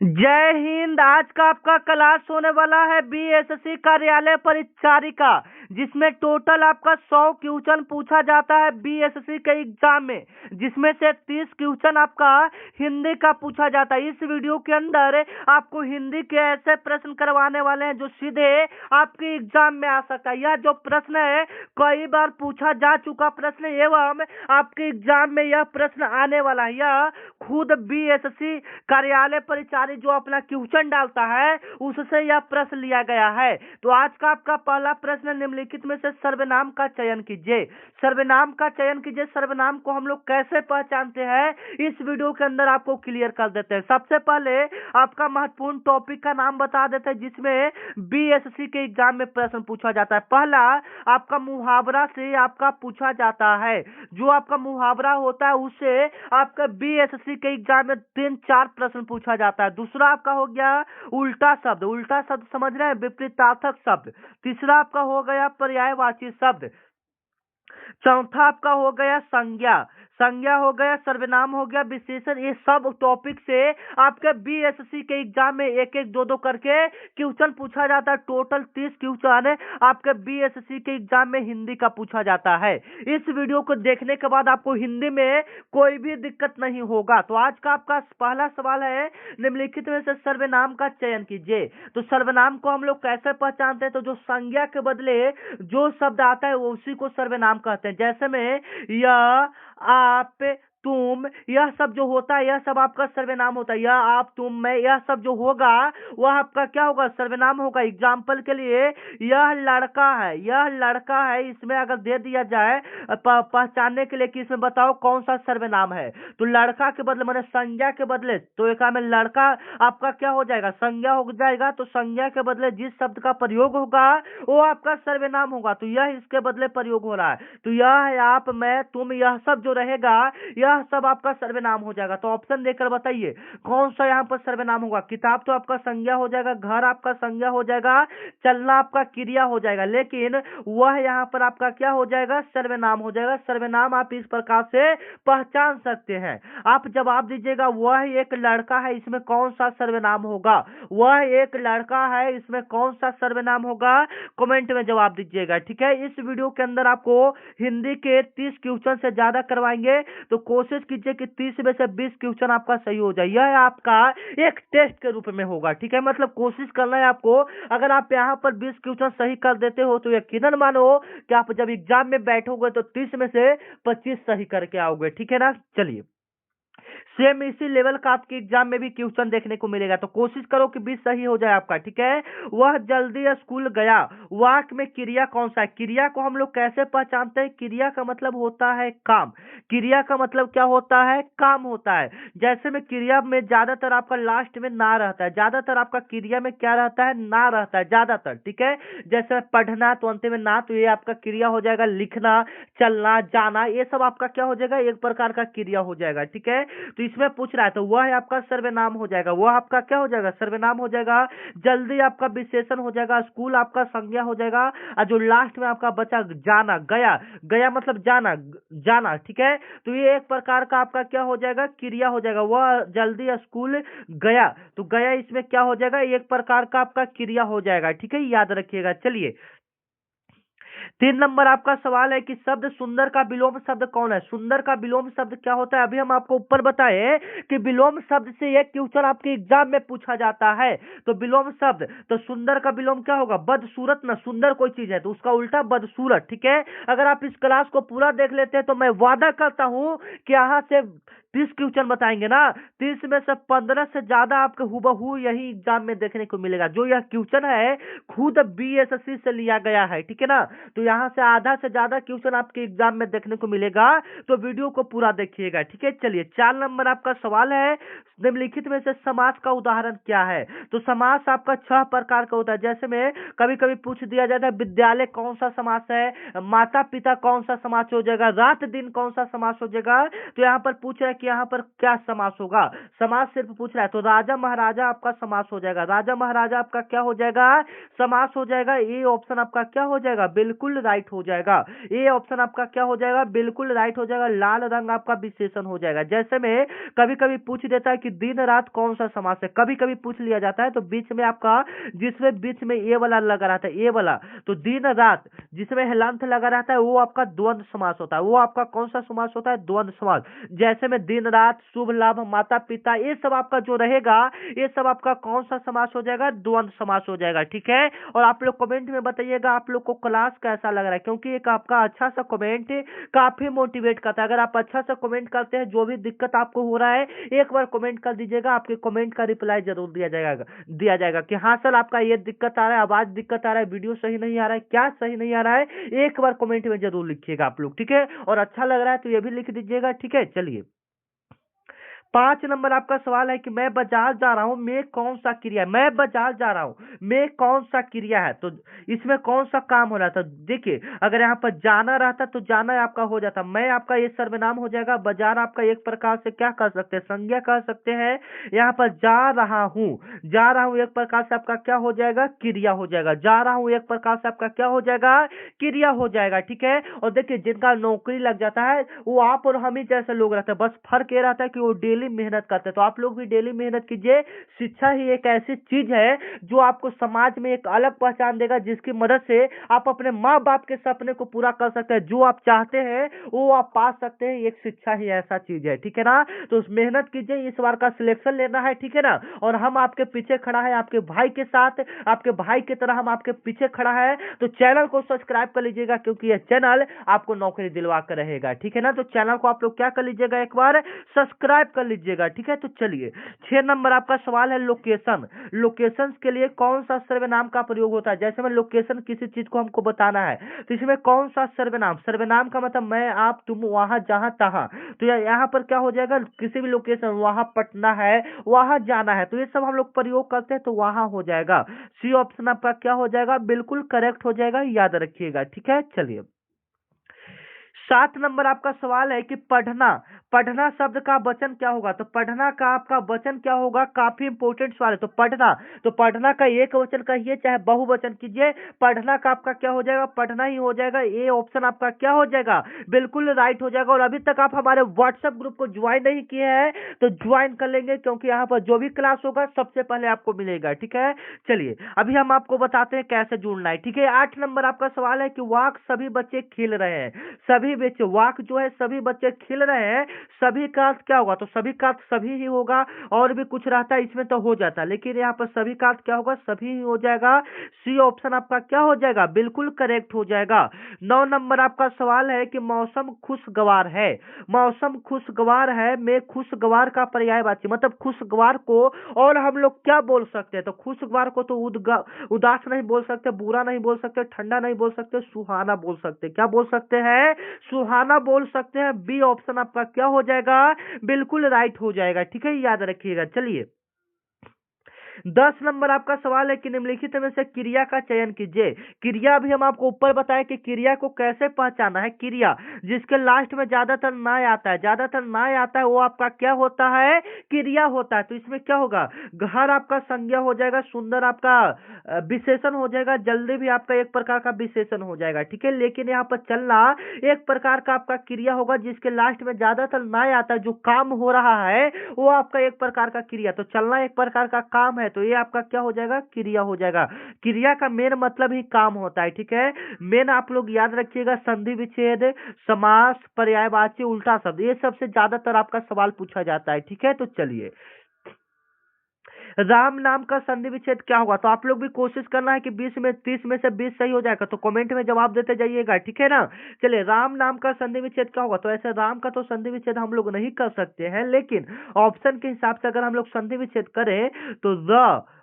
जय हिंद। आज का आपका क्लास होने वाला है बीएसएससी कार्यालय परिचारिका, जिसमें टोटल आपका 100 क्वेश्चन पूछा जाता है बीएसएससी के एग्जाम में, जिसमें से 30 क्वेश्चन आपका हिंदी का पूछा जाता है। इस वीडियो के अंदर आपको हिंदी के ऐसे प्रश्न करवाने वाले हैं जो सीधे आपके एग्जाम में आ सकता है। यह जो प्रश्न है कई बार पूछा जा चुका प्रश्न एवं आपके एग्जाम में यह प्रश्न आने वाला है। यह खुद बीएसएससी कार्यालय परिचारिका जो अपना क्वेश्चन डालता है उससे यह प्रश्न लिया गया है। तो आज का आपका पहला प्रश्न, निम्नलिखित में से सर्वनाम का चयन कीजिए। सर्वनाम का चयन कीजिए। सर्वनाम को हम लोग कैसे पहचानते हैं इस वीडियो के अंदर आपको क्लियर कर देते हैं। सबसे पहले आपका महत्वपूर्ण टॉपिक का नाम बता देते हैं जिसमें बीएसएससी के एग्जाम में प्रश्न पूछा जाता है। पहला आपका मुहावरा से आपका पूछा जाता है। जो आपका मुहावरा होता है उससे आपका बीएसएससी के एग्जाम में 3-4 प्रश्न पूछा जाता है। दूसरा आपका हो गया उल्टा शब्द। उल्टा शब्द समझ रहे हैं, विपरीतार्थक शब्द। तीसरा आपका हो गया पर्यायवाची शब्द। चौथा आपका हो गया संज्ञा। संज्ञा हो गया, सर्वनाम हो गया, विशेषण। ये सब टॉपिक से आपके बीएसएससी के एग्जाम में एक एक दो करके क्वेश्चन पूछा जाता है। टोटल 30 क्वेश्चन आपके बीएसएससी के एग्जाम में हिंदी का पूछा जाता है। इस वीडियो को देखने के बाद आपको हिंदी में कोई भी दिक्कत नहीं होगा। तो आज का आपका पहला सवाल है, निम्नलिखित में से सर्वनाम का चयन कीजिए। तो सर्वनाम को हम लोग कैसे पहचानते हैं? तो जो संज्ञा के बदले जो शब्द आता है उसी को सर्वनाम कहते हैं। जैसे में यह, आप, तुम, यह सब जो होता है यह सब आपका सर्वनाम होता है। यह, आप, तुम, मैं, यह सब जो होगा वह आपका क्या होगा? सर्वनाम होगा। एग्जाम्पल के लिए यह लड़का है, यह लड़का है, इसमें अगर दे दिया जाए पहचानने के लिए कि इसमें बताओ कौन सा सर्वनाम है, तो लड़का के बदले मैंने संज्ञा के बदले, तो एक में लड़का आपका क्या हो जाएगा? संज्ञा हो जाएगा। तो संज्ञा के बदले जिस शब्द का प्रयोग होगा वो आपका सर्वनाम होगा। तो यह इसके बदले प्रयोग हो रहा है। तो यह है, आप, मैं, तुम, यह सब जो रहेगा यह सब आपका सर्वनाम हो जाएगा। तो ऑप्शन देकर बताइए कौन सा यहाँ पर सर्वनाम होगा। किताब तो आपका संज्ञा हो जाएगा, घर आपका संज्ञा हो जाएगा, चलना आपका क्रिया हो जाएगा, लेकिन वह यहाँ पर आपका क्या हो जाएगा? सर्वनाम हो जाएगा। सर्वनाम आप इस प्रकार से पहचान सकते हैं। आप जवाब दीजिएगा वह एक लड़का है, इसमें कौन सा सर्वनाम होगा? वह एक लड़का है, इसमें कौन सा सर्वनाम होगा? कमेंट में जवाब दीजिएगा। ठीक है, इस वीडियो के अंदर आपको हिंदी के 30 क्वेश्चन से ज्यादा करवाएंगे, तो कोशिश कीजिए कि 30 में से 20 क्वेश्चन आपका सही हो जाए। यह आपका एक टेस्ट के रूप में होगा। ठीक है, मतलब कोशिश करना है आपको। अगर आप यहाँ पर 20 क्वेश्चन सही कर देते हो तो यकीनन मानो कि आप जब एग्जाम में बैठोगे तो 30 में से 25 सही करके आओगे। ठीक है ना। चलिए, सेम इसी लेवल का आपके एग्जाम में भी क्वेश्चन देखने को मिलेगा, तो कोशिश करो कि 20 सही हो जाए आपका। ठीक है, वह जल्दी स्कूल गया। वाक्य में क्रिया कौन सा है? क्रिया को हम लोग कैसे पहचानते हैं? क्रिया का मतलब होता है काम। क्रिया का मतलब क्या होता है? काम होता है। जैसे में क्रिया में ज्यादातर आपका लास्ट में ना रहता है, ज्यादातर आपका क्रिया में क्या रहता है? ना रहता है ज्यादातर। ठीक है, जैसे पढ़ना तो अंत में ना, तो ये आपका क्रिया हो जाएगा। लिखना, चलना, जाना, ये सब आपका क्या हो जाएगा? एक प्रकार का क्रिया हो जाएगा। ठीक है, तो इसमें पूछ रहा है तो वह आपका सर्वनाम हो जाएगा। वह आपका क्या हो जाएगा? सर्वनाम हो जाएगा। जल्दी आपका विशेषण हो जाएगा। स्कूल आपका संज्ञा हो जाएगा। और जो लास्ट में आपका बचा जाना, गया, गया मतलब जाना, जाना। ठीक है, तो ये एक प्रकार का आपका क्या हो जाएगा? क्रिया हो जाएगा। वह जल्दी स्कूल गया, तो गया इसमें क्या हो जाएगा? एक प्रकार का आपका क्रिया हो जाएगा। ठीक है, याद रखिएगा। चलिए, 3 नंबर आपका सवाल है कि शब्द सुंदर का विलोम शब्द कौन है? सुंदर का विलोम शब्द क्या होता है? अभी हम आपको ऊपर बताए कि विलोम शब्द से एक क्वेश्चन आपके एग्जाम में पूछा जाता है। तो विलोम शब्द, तो सुंदर का विलोम क्या होगा? बदसूरत ना, सुंदर कोई चीज है तो उसका उल्टा बदसूरत। ठीक है, अगर आप इस क्लास को पूरा देख लेते हैं तो मैं वादा करता हूं कि यहाँ से 30 क्वेश्चन बताएंगे ना, 30 में से 15 से ज्यादा आपके हुबहू यही एग्जाम में देखने को मिलेगा। जो यह क्वेश्चन है खुद बीएसएससी से लिया गया है। ठीक है ना, तो यहाँ से आधा से ज्यादा क्वेश्चन आपके एग्जाम में देखने को मिलेगा, तो वीडियो को पूरा देखिएगा। ठीक है, चलिए 4 नंबर आपका सवाल है, निम्नलिखित में से समास का उदाहरण क्या है? तो समास आपका 6 प्रकार का होता है। जैसे में कभी कभी पूछ दिया जाता है विद्यालय कौन सा समास है, माता पिता कौन सा समास हो जाएगा, रात दिन कौन सा समास हो जाएगा। तो यहाँ पर पूछ रहा है कि यहाँ पर क्या समास होगा। समास सिर्फ पूछ रहा है, तो राजा महाराजा आपका समास हो जाएगा। राजा महाराजा आपका क्या हो जाएगा? समास हो जाएगा। ये ऑप्शन आपका क्या हो जाएगा? बिल्कुल बिल्कुल राइट हो जाएगा। ये ऑप्शन आपका क्या हो जाएगा, बिल्कुल राइट हो जाएगा। लाल रंग आपका विशेषण हो जाएगा। जैसे में कभी कभी पूछ देता है कि दिन रात कौन सा समास है, कभी कभी पूछ लिया जाता है, तो बीच में आपका जिसमें बीच में ए वाला लगा रहता है, ए वाला, तो दिन रात जिसमें हलांत लगा रहता है वो आपका द्वंद्व समास होता है। वो आपका कौन सा समास होता है, द्वंद्व समास। जैसे में दिन रात, शुभ लाभ, माता पिता, ये सब आपका जो रहेगा ये सब आपका कौन सा समास हो जाएगा, द्वंद्व समास हो जाएगा। ठीक है, और आप लोग कमेंट में बताइएगा आप लोग को क्लास कैसा लग रहा है, क्योंकि एक आपका अच्छा सा कमेंट काफी मोटिवेट करता है। अगर आप अच्छा सा कमेंट करते हैं, जो भी दिक्कत आपको हो रहा है एक बार कमेंट कर दीजिएगा, आपके कमेंट का रिप्लाई जरूर दिया जाएगा कि हाँ सर आपका ये दिक्कत आ रहा है, आवाज दिक्कत आ रहा है, वीडियो सही नहीं आ रहा है, क्या सही नहीं आ रहा है, एक बार कमेंट में जरूर लिखिएगा आप लोग। ठीक है, और अच्छा लग रहा है तो ये भी लिख दीजिएगा। ठीक है, चलिए 5 नंबर आपका सवाल है कि मैं बाजार जा रहा हूं, मैं कौन सा क्रिया है, मैं बाजार जा रहा हूं, मैं कौन सा क्रिया है, तो इसमें कौन सा काम हो रहा था। देखिए अगर यहाँ पर जाना रहता तो जाना आपका हो जाता, मैं आपका ये सर्वनाम हो जाएगा, बाजार आपका एक प्रकार से क्या कर सकते हैं, संज्ञा कह सकते हैं। यहाँ पर जा रहा हूं, जा रहा हूं एक प्रकार से आपका क्या हो जाएगा, क्रिया हो जाएगा। जा रहा हूं एक प्रकार से आपका क्या हो जाएगा, क्रिया हो जाएगा। ठीक है, और देखिए जिनका नौकरी लग जाता है वो आप और हम ही जैसे लोग रहते हैं, बस फर्क ये रहता है कि वो डेली मेहनत करते हैं। तो आप लोग भी डेली मेहनत कीजिए। शिक्षा ही एक ऐसी चीज है जो आपको समाज में एक अलग पहचान देगा, जिसकी मदद से आप अपने माँ बाप के सपने को पूरा कर सकते हैं। जो आप चाहते हैं वो आप पा सकते हैं। एक शिक्षा ही ऐसा चीज है। ठीक है ना, तो मेहनत कीजिए, इस बार का सिलेक्शन लेना है। ठीक है ना, और हम आपके पीछे खड़ा है, आपके भाई के साथ, आपके भाई की तरह हम आपके पीछे खड़ा है। तो चैनल को सब्सक्राइब कर लीजिएगा, क्योंकि यह चैनल आपको नौकरी दिलवा कर रहेगा। ठीक है ना, तो चैनल को आप लोग क्या कर लीजिएगा, एक बार सब्सक्राइब कर लीजिएगा। ठीक है, तो चलिए 6 नंबर आपका सवाल है लोकेशन। लोकेशन के लिए कौन सा सर्वनाम का प्रयोग होता है। जैसे में लोकेशन किसी चीज को हमको बताना है, तो इसमें कौन सा सर्वनाम, सर्वनाम का मतलब मैं, आप, तुम, वहां, जहां, तहां। तो यहाँ पर क्या हो जाएगा, किसी भी लोकेशन, वहां पटना है, वहां जाना है, तो ये सब हम लोग प्रयोग करते हैं, तो वहां हो जाएगा। सी ऑप्शन आपका क्या हो जाएगा, बिल्कुल करेक्ट हो जाएगा, याद रखिएगा। ठीक है, चलिए 7 नंबर आपका सवाल है कि पढ़ना, पढ़ना शब्द का वचन क्या होगा। तो पढ़ना का आपका वचन क्या होगा, काफी इंपोर्टेंट सवाल है। तो पढ़ना का एक वचन कहिए चाहे बहुवचन कीजिए, पढ़ना का आपका क्या हो जाएगा, पढ़ना ही हो जाएगा। ये ऑप्शन आपका क्या हो जाएगा, बिल्कुल राइट हो जाएगा। और अभी तक आप हमारे व्हाट्सएप ग्रुप को ज्वाइन नहीं किए हैं तो ज्वाइन कर लेंगे, क्योंकि यहाँ पर जो भी क्लास होगा सबसे पहले आपको मिलेगा। ठीक है, चलिए अभी हम आपको बताते हैं कैसे जुड़ना है। ठीक है, 8 नंबर आपका सवाल है कि वाक सभी बच्चे खेल रहे हैं, सभी बच्चे, वाक जो है सभी बच्चे खेल रहे हैं, सभी का अर्थ क्या होगा, तो सभी का अर्थ सभी ही होगा। और भी कुछ रहता है इसमें तो हो जाता है, लेकिन यहाँ पर सभी का अर्थ क्या होगा, सभी ही हो जाएगा। सी ऑप्शन आपका क्या हो जाएगा, बिल्कुल करेक्ट हो जाएगा। 9 नंबर आपका सवाल है कि मौसम खुशगवार है, मौसम खुशगवार है, मैं खुशगवार का पर्यायवाची मतलब खुशगवार को और हम लोग क्या बोल सकते हैं, तो खुशगवार को तो उदास नहीं बोल सकते, बुरा नहीं बोल सकते, ठंडा नहीं बोल सकते, सुहाना बोल सकते। क्या बोल सकते हैं, सुहाना बोल सकते हैं। बी ऑप्शन आपका क्या हो जाएगा, बिल्कुल राइट हो जाएगा। ठीक है, याद रखिएगा। चलिए 10 नंबर आपका सवाल है कि निम्नलिखित में से क्रिया का चयन कीजिए। क्रिया भी हम आपको ऊपर बताए कि क्रिया को कैसे पहचाना है। क्रिया जिसके लास्ट में ज्यादातर ना आता है, ज्यादातर ना आता है, वो आपका क्या होता है, क्रिया होता है। तो इसमें क्या होगा, घर आपका संज्ञा हो जाएगा, सुंदर आपका विशेषण हो जाएगा, जल्दी भी आपका एक प्रकार का विशेषण हो जाएगा। ठीक है, लेकिन यहाँ पर चलना एक प्रकार का आपका क्रिया होगा, जिसके लास्ट में ज्यादातर ना आता है, जो काम हो रहा है वो आपका एक प्रकार का क्रिया। तो चलना एक प्रकार का काम है, तो ये आपका क्या हो जाएगा, क्रिया हो जाएगा। क्रिया का मेन मतलब ही काम होता है। ठीक है, मेन आप लोग याद रखिएगा, संधि विच्छेद, समास, पर्यायवाची, उल्टा शब्द, ये सबसे ज्यादातर आपका सवाल पूछा जाता है। ठीक है, तो चलिए राम नाम का संधि विच्छेद क्या होगा। तो आप लोग भी कोशिश करना है कि 30 में से 20 सही हो जाएगा, तो कमेंट में जवाब देते जाइएगा। ठीक है ना, चलिए राम नाम का संधि विच्छेद क्या होगा। तो ऐसे राम का तो संधि विच्छेद हम लोग नहीं कर सकते हैं, लेकिन ऑप्शन के हिसाब से अगर हम लोग संधि विच्छेद करें तो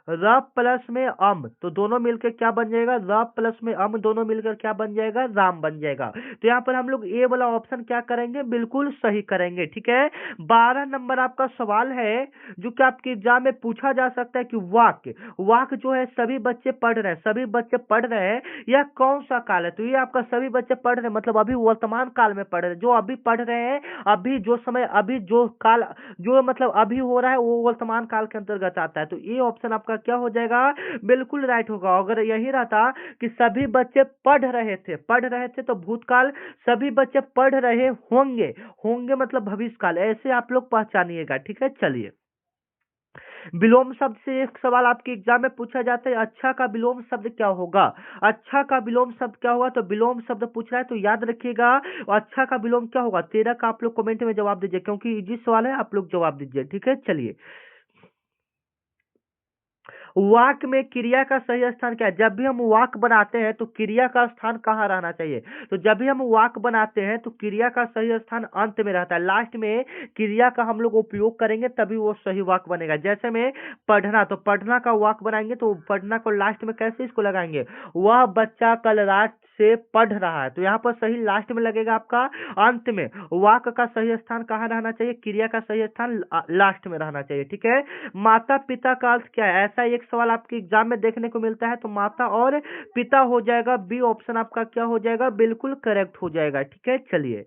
र प्लस में अम, तो दोनों मिलकर क्या बन जाएगा, र प्लस में अम, दोनों मिलकर क्या बन जाएगा, राम बन जाएगा। तो यहाँ पर हम लोग ए वाला ऑप्शन क्या करेंगे, बिल्कुल सही करेंगे। ठीक है, 12 नंबर आपका सवाल है जो कि आपके एग्जाम में पूछा जा सकता है कि वाक जो है सभी बच्चे पढ़ रहे हैं, सभी बच्चे पढ़ रहे हैं, यह कौन सा काल है। तो ये आपका सभी बच्चे पढ़ रहे हैं मतलब अभी वर्तमान काल में पढ़ रहे हैं, जो अभी पढ़ रहे हैं, अभी जो समय, अभी जो काल, जो मतलब अभी हो रहा है वो वर्तमान काल के अंतर्गत आता है। तो ये ऑप्शन आपका क्या हो जाएगा, बिल्कुल राइट होगा। अगर यही रहता कि सभी बच्चे पढ़ रहे थे तो भूतकाल, सभी बच्चे पढ़ रहे होंगे, होंगे मतलब भविष्यकाल, ऐसे आप लोग पहचानिएगा। ठीक है, चलिए। विलोम शब्द से एक सवाल आपके एग्जाम में पूछा जाता है, अच्छा का विलोम शब्द क्या होगा। अच्छा का विलोम शब्द क्या होगा, तो विलोम शब्द पूछ रहा है तो याद रखिएगा अच्छा का विलोम क्या होगा। 13 का आप लोग कमेंट में जवाब दीजिए, क्योंकि इजी सवाल है, आप लोग जवाब दीजिए। ठीक है, चलिए। वाक्य में क्रिया का सही स्थान क्या है। जब भी हम वाक्य बनाते हैं तो क्रिया का स्थान कहाँ रहना चाहिए, तो जब भी हम वाक्य बनाते हैं तो क्रिया का सही स्थान अंत में रहता है, लास्ट में क्रिया का हम लोग उपयोग करेंगे तभी वो सही वाक्य बनेगा। जैसे में पढ़ना, तो पढ़ना का वाक्य बनाएंगे तो पढ़ना को लास्ट में कैसे इसको लगाएंगे, वह बच्चा कल रात से पढ़ रहा है, तो यहाँ पर सही लास्ट में लगेगा आपका अंत में। वाक्य का सही स्थान कहाँ रहना चाहिए, क्रिया का सही स्थान लास्ट में रहना चाहिए। ठीक है। माता पिता का अर्थ क्या है, ऐसा एक सवाल आपके एग्जाम में देखने को मिलता है, तो माता और पिता हो जाएगा, बी ऑप्शन आपका क्या हो जाएगा, बिल्कुल करेक्ट हो जाएगा। ठीक है, चलिए।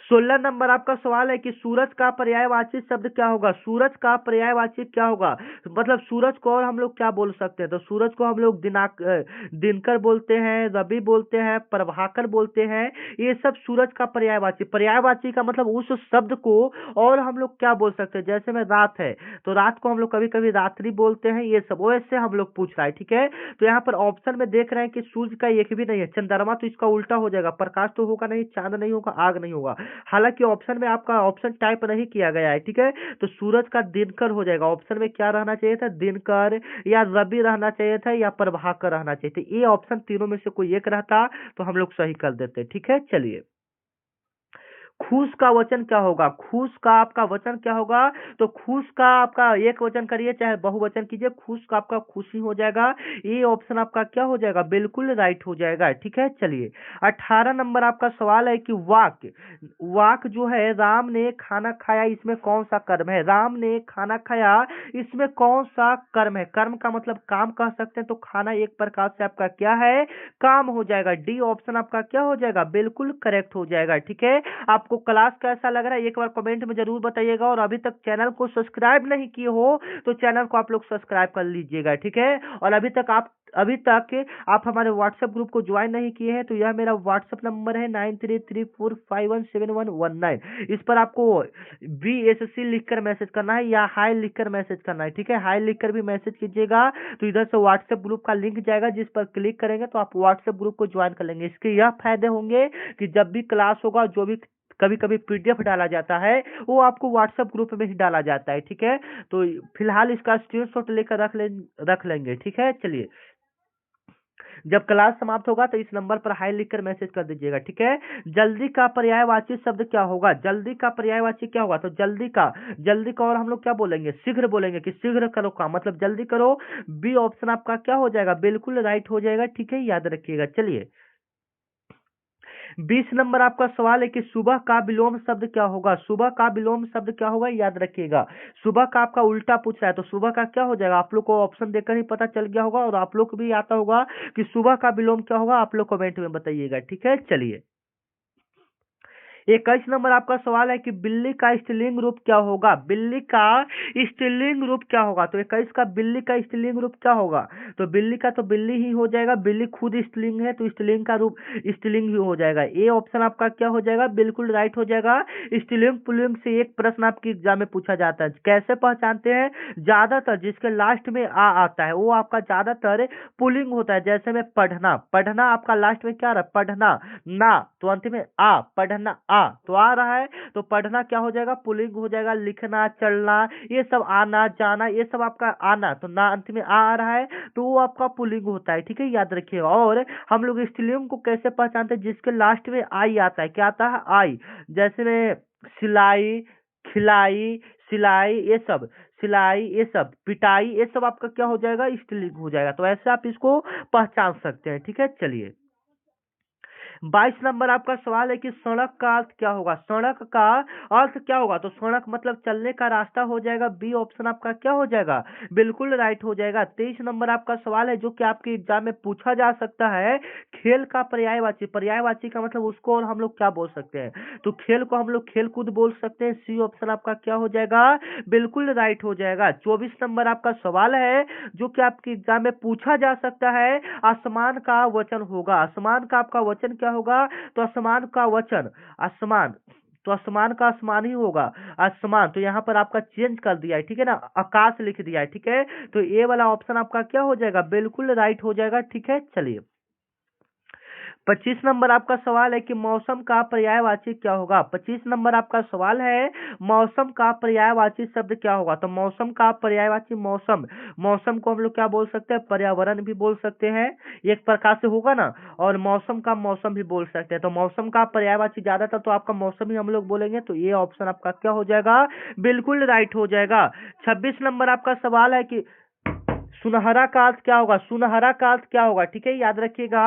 16 नंबर आपका सवाल है कि सूरज का पर्यायवाची शब्द क्या होगा। सूरज का पर्यायवाची क्या होगा, मतलब सूरज को और हम लोग क्या बोल सकते हैं, तो सूरज को हम लोग दिनकर बोलते हैं, रवि बोलते हैं, प्रभाकर बोलते हैं, ये सब सूरज का पर्यायवाची। पर्यायवाची का मतलब उस शब्द को और हम लोग क्या बोल सकते हैं, जैसे में रात है तो रात को हम लोग कभी कभी रात्रि बोलते हैं, ये सब वैसे हम लोग पूछ रहा है। ठीक है, तो यहाँ पर ऑप्शन में देख रहे हैं कि सूर्य का एक भी नहीं है, चंद्रमा तो इसका उल्टा हो जाएगा, प्रकाश तो होगा नहीं, चांद नहीं होगा, आग नहीं होगा। हालांकि ऑप्शन में आपका ऑप्शन टाइप नहीं किया गया है। ठीक है, तो सूरज का दिनकर हो जाएगा। ऑप्शन में क्या रहना चाहिए था, दिनकर या रवि रहना चाहिए था या प्रभाकर रहना चाहिए था। ये ऑप्शन तीनों में से कोई एक रहता तो हम लोग सही कर देते। ठीक है, चलिए। खुश का वचन क्या होगा, खुश का आपका वचन क्या होगा, तो खुश का आपका एक वचन करिए चाहे बहुवचन कीजिए, खुश का आपका खुशी हो जाएगा। ये ऑप्शन आपका क्या हो जाएगा, बिल्कुल राइट हो जाएगा। ठीक है, चलिए। 18 नंबर आपका सवाल है कि वाक्य, वाक्य जो है राम ने खाना खाया, इसमें कौन सा कर्म है। राम ने खाना खाया, इसमें कौन सा कर्म है। कर्म का मतलब काम कह सकते हैं, तो खाना एक प्रकार से आपका क्या है, काम हो जाएगा। डी ऑप्शन आपका क्या हो जाएगा, बिल्कुल करेक्ट हो जाएगा। ठीक है, आपको क्लास कैसा लग रहा है एक बार कमेंट में जरूर बताइएगा, और अभी तक चैनल को सब्सक्राइब नहीं किए हो तो चैनल को आप लोग सब्सक्राइब कर लीजिएगा। ठीक है, और अभी तक आप हमारे व्हाट्सएप ग्रुप को ज्वाइन नहीं किए हैं तो यह मेरा व्हाट्सएप नंबर है 9334517119। इस पर आपको BSC लिखकर मैसेज करना है या हाई लिखकर मैसेज करना है। ठीक है, हाई लिखकर भी मैसेज कीजिएगा तो इधर से व्हाट्सएप ग्रुप का लिंक जाएगा, जिस पर क्लिक करेंगे तो आप व्हाट्सएप ग्रुप को ज्वाइन कर लेंगे। इसके यह फायदे होंगे कि जब भी क्लास होगा, जो भी कभी कभी PDF डाला जाता है वो आपको व्हाट्सएप ग्रुप में ही डाला जाता है। ठीक है, तो फिलहाल इसका स्क्रीनशॉट लेकर रख लेंगे। ठीक है, चलिए। जब क्लास समाप्त होगा तो इस नंबर पर हाई लिखकर मैसेज कर दीजिएगा। ठीक है। जल्दी का पर्यायवाची शब्द क्या होगा, जल्दी का पर्यायवाची क्या होगा, तो जल्दी का और हम लोग क्या बोलेंगे, शीघ्र बोलेंगे कि शीघ्र करो काम, मतलब जल्दी करो। बी ऑप्शन आपका क्या हो जाएगा, बिल्कुल राइट हो जाएगा। ठीक है, याद रखिएगा। चलिए। 20 नंबर आपका सवाल है कि सुबह का विलोम शब्द क्या होगा। सुबह का विलोम शब्द क्या होगा, याद रखिएगा। सुबह का आपका उल्टा पूछ रहा है तो सुबह का क्या हो जाएगा, आप लोग को ऑप्शन देकर ही पता चल गया होगा, और आप लोग को भी आता होगा कि सुबह का विलोम क्या होगा, आप लोग कमेंट में बताइएगा। ठीक है, चलिए। 21 नंबर आपका सवाल है कि बिल्ली का स्त्रीलिंग रूप क्या होगा। बिल्ली का स्त्रीलिंग रूप क्या होगा, तो 21 का बिल्ली का स्त्रीलिंग रूप क्या होगा, तो बिल्ली का तो बिल्ली ही हो जाएगा, बिल्ली खुद स्त्रीलिंग है तो स्त्रीलिंग का रूप स्त्रीलिंग ही हो जाएगा। ए ऑप्शन आपका क्या हो जाएगा, बिल्कुल राइट हो जाएगा। स्त्रीलिंग पुल्लिंग से एक प्रश्न आपके एग्जाम में पूछा जाता है, कैसे पहचानते हैं, ज्यादातर जिसके लास्ट में आ आता है वो आपका ज्यादातर पुल्लिंग होता है। जैसे में पढ़ना, पढ़ना आपका लास्ट में क्या रहा, पढ़ना, ना तो अंत में आ, पढ़ना तो आ रहा है तो पढ़ना क्या हो जाएगा, पुल्लिंग हो जाएगा। लिखना, चलना, ये सब, आना जाना, ये सब आपका आना, तो ना अंत में आ रहा है तो वो आपका पुल्लिंग होता है। ठीक है, याद रखिएगा। और हम लोग स्त्रीलिंग को कैसे पहचानते हैं, जिसके लास्ट में आई आता है, क्या आता है, आई। जैसे में सिलाई, खिलाई, सिलाई, ये सब, सिलाई, ये सब, पिटाई, ये सब आपका क्या हो जाएगा, स्त्रीलिंग हो जाएगा। तो ऐसे आप इसको पहचान सकते हैं। ठीक है, चलिए। 22 नंबर आपका सवाल है कि सड़क का अर्थ क्या होगा। सड़क का अर्थ क्या होगा, तो सड़क मतलब चलने का रास्ता हो जाएगा। बी ऑप्शन आपका क्या हो जाएगा, बिल्कुल राइट हो जाएगा। 23 नंबर आपका सवाल है जो कि आपके एग्जाम में पूछा जा सकता है, खेल का पर्यायवाची। पर्यायवाची का मतलब उसको और हम लोग क्या बोल सकते हैं, तो खेल को हम लोग खेल कूद बोल सकते हैं। सी ऑप्शन आपका क्या हो जाएगा, बिल्कुल राइट हो जाएगा। 24 नंबर आपका सवाल है जो कि आपके एग्जाम में पूछा जा सकता है, आसमान का वचन होगा। आसमान का आपका वचन क्या होगा, तो आसमान का वचन आसमान, तो आसमान का आसमान ही होगा, आसमान। तो यहाँ पर आपका चेंज कर दिया है, ठीक है ना, आकाश लिख दिया है, ठीक है। तो ए वाला ऑप्शन आपका क्या हो जाएगा, बिल्कुल राइट हो जाएगा, ठीक है। चलिए 25 नंबर आपका सवाल है कि मौसम का पर्यायवाची क्या होगा। 25 नंबर आपका सवाल है मौसम का पर्यायवाची शब्द क्या होगा। तो मौसम का पर्यायवाची, मौसम, मौसम को हम लोग क्या बोल सकते हैं, पर्यावरण भी बोल सकते हैं, एक प्रकार से होगा ना, और मौसम का मौसम भी बोल सकते हैं। तो मौसम का पर्यायवाची ज्यादातर तो आपका मौसम ही हम लोग बोलेंगे। तो ये ऑप्शन आपका क्या हो जाएगा, बिल्कुल राइट हो जाएगा। 26 नंबर आपका सवाल है कि सुनहरा का अर्थ क्या होगा। सुनहरा का अर्थ क्या होगा, ठीक है, याद रखिएगा,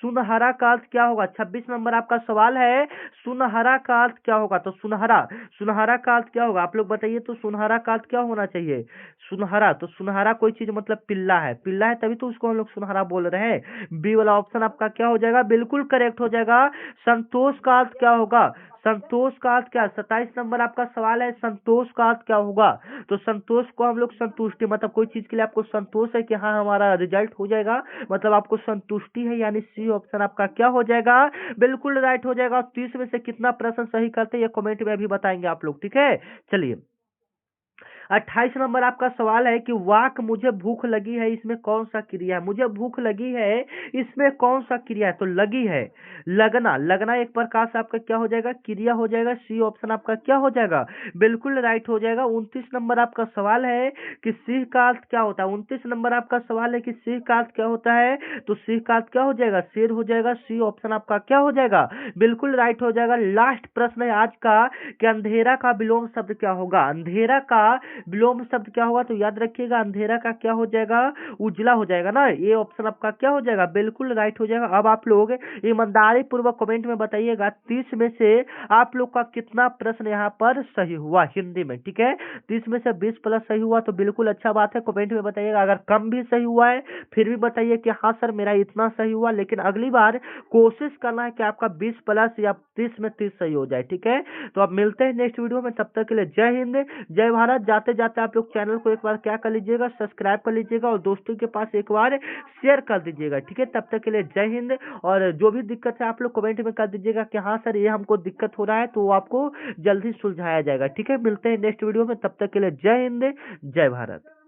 सुनहरा का अर्थ क्या होगा। 26 नंबर आपका सवाल है सुनहरा का अर्थ क्या होगा। तो सुनहरा, सुनहरा का अर्थ क्या होगा, आप लोग बताइए। तो सुनहरा का अर्थ क्या होना चाहिए, सुनहरा, तो सुनहरा कोई चीज मतलब पिल्ला है, पिल्ला है तभी तो उसको हम लोग सुनहरा बोल रहे हैं। बी वाला ऑप्शन आपका क्या हो जाएगा, बिल्कुल करेक्ट हो जाएगा। संतोष का अर्थ क्या होगा, संतोष का अर्थ क्या। 27 नंबर आपका सवाल है संतोष का अर्थ क्या होगा। तो संतोष को हम लोग संतुष्टि, मतलब कोई चीज के लिए आपको संतोष है कि हाँ हमारा रिजल्ट हो जाएगा, मतलब आपको संतुष्टि है, यानी सी ऑप्शन आपका क्या हो जाएगा, बिल्कुल राइट हो जाएगा। 30 में से कितना प्रश्न सही करते हैं ये कमेंट में अभी बताएंगे आप लोग, ठीक है। चलिए 28 नंबर आपका सवाल है कि वाक मुझे भूख लगी है, इसमें कौन सा क्रिया है। मुझे भूख लगी है, इसमें कौन सा क्रिया है, तो लगी है, लगना, लगना एक प्रकार से आपका क्या हो जाएगा, क्रिया हो जाएगा। सी ऑप्शन आपका क्या हो जाएगा, बिल्कुल राइट हो जाएगा। 29 नंबर आपका सवाल है कि सिंह का अर्थ क्या होता है। 29 नंबर आपका सवाल है कि सिंह का अर्थ क्या होता है, तो सिंह का अर्थ क्या हो जाएगा, शेर हो जाएगा। सी ऑप्शन आपका क्या हो जाएगा, बिल्कुल राइट हो जाएगा। लास्ट प्रश्न है आज का कि अंधेरा का विलोम शब्द क्या होगा। अंधेरा का विलोम शब्द क्या होगा, तो याद रखिएगा अंधेरा का क्या हो जाएगा, उजला हो जाएगा ना। ये ऑप्शन आपका क्या हो जाएगा, बिल्कुल राइट हो जाएगा। अब आप लोग ईमानदारी पूर्वक कमेंट में बताइएगा 30 में से आप लोग का कितना प्रश्न यहाँ पर सही हुआ हिंदी में, ठीक है। 30 में से 20 प्लस सही हुआ तो बिल्कुल अच्छा बात है, कमेंट में बताइएगा। अगर कम भी सही हुआ है फिर भी बताइए कि हाँ सर मेरा इतना सही हुआ, लेकिन अगली बार कोशिश करना है कि आपका 20 प्लस या 30 में 30 सही हो जाए, ठीक है। तो अब मिलते हैं नेक्स्ट वीडियो में, तब तक के लिए जय हिंद जय भारत। जाते जाते आप लोग चैनल को एक बार क्या कर लीजिएगा, सब्सक्राइब कर लीजिएगा और दोस्तों के पास एक बार शेयर कर दीजिएगा, ठीक है। तब तक के लिए जय हिंद। और जो भी दिक्कत है आप लोग कमेंट में कर दीजिएगा कि हाँ सर ये हमको दिक्कत हो रहा है, तो वो आपको जल्दी सुलझाया जाएगा, ठीक है। मिलते हैं नेक्स्ट वीडियो में, तब तक के लिए जय हिंद जय भारत।